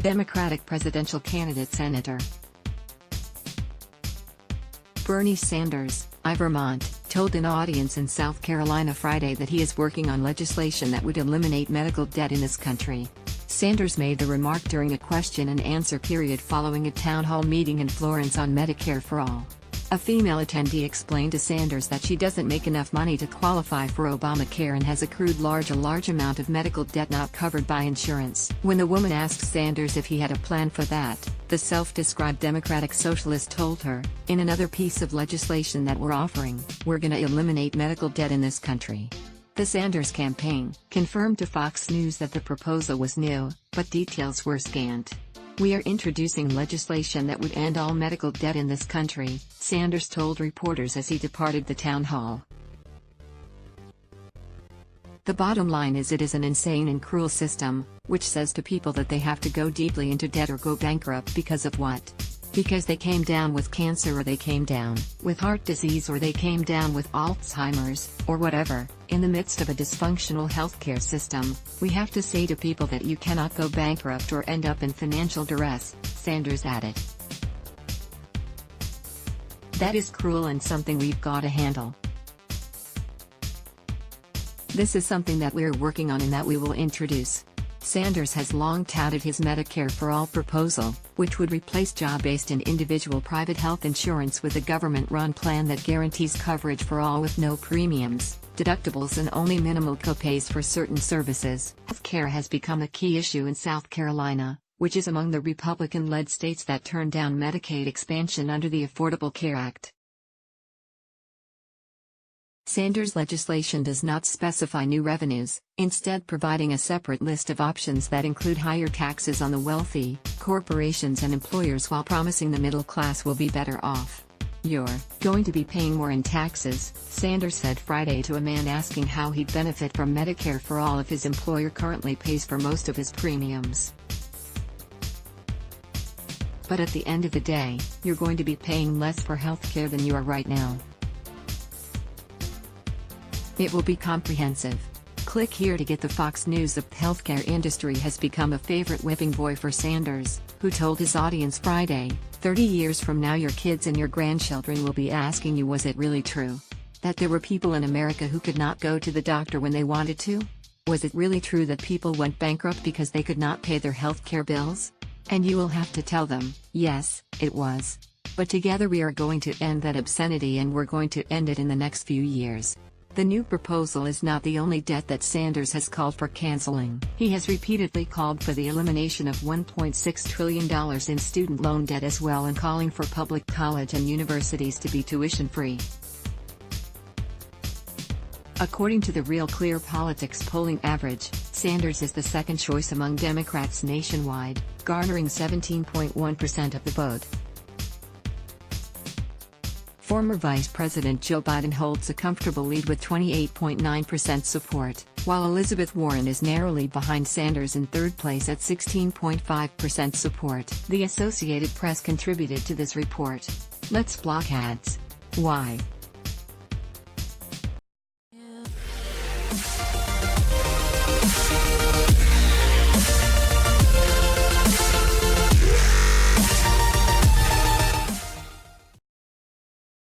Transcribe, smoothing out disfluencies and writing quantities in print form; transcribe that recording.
Democratic presidential candidate Senator Bernie Sanders, of Vermont, told an audience in South Carolina Friday that he is working on legislation that would eliminate medical debt in this country. Sanders made the remark during a question-and-answer period following a town hall meeting in Florence on Medicare for All. A female attendee explained to Sanders that she doesn't make enough money to qualify for Obamacare and has accrued a large amount of medical debt not covered by insurance. When the woman asked Sanders if he had a plan for that, the self-described Democratic socialist told her, "In another piece of legislation that we're offering, we're gonna eliminate medical debt in this country." The Sanders campaign confirmed to Fox News that the proposal was new, but details were scant. "We are introducing legislation that would end all medical debt in this country," Sanders told reporters as he departed the town hall. "The bottom line is it is an insane and cruel system, which says to people that they have to go deeply into debt or go bankrupt because of what? Because they came down with cancer, or they came down with heart disease, or they came down with Alzheimer's, or whatever. In the midst of a dysfunctional healthcare system, we have to say to people that you cannot go bankrupt or end up in financial duress," Sanders added. "That is cruel and something we've got to handle. This is something that we're working on and that we will introduce." Sanders has long touted his Medicare for All proposal, which would replace job-based and individual private health insurance with a government-run plan that guarantees coverage for all with no premiums, deductibles and only minimal copays for certain services. Healthcare has become a key issue in South Carolina, which is among the Republican-led states that turned down Medicaid expansion under the Affordable Care Act. Sanders' legislation does not specify new revenues, instead providing a separate list of options that include higher taxes on the wealthy, corporations and employers, while promising the middle class will be better off. "You're going to be paying more in taxes," Sanders said Friday to a man asking how he'd benefit from Medicare for All if his employer currently pays for most of his premiums. "But at the end of the day, you're going to be paying less for healthcare than you are right now. It will be comprehensive." Click here to get the Fox News. The healthcare industry has become a favorite whipping boy for Sanders, who told his audience Friday, 30 years from now your kids and your grandchildren will be asking you, was it really true that there were people in America who could not go to the doctor when they wanted to? Was it really true that people went bankrupt because they could not pay their healthcare bills? And you will have to tell them, yes, it was. But together we are going to end that obscenity, and we're going to end it in the next few years. The new proposal is not the only debt that Sanders has called for canceling. He has repeatedly called for the elimination of $1.6 trillion in student loan debt as well, and calling for public college and universities to be tuition-free. According to the Real Clear Politics polling average, Sanders is the second choice among Democrats nationwide, garnering 17.1% of the vote. Former Vice President Joe Biden holds a comfortable lead with 28.9% support, while Elizabeth Warren is narrowly behind Sanders in third place at 16.5% support. The Associated Press contributed to this report. Let's block ads. Why?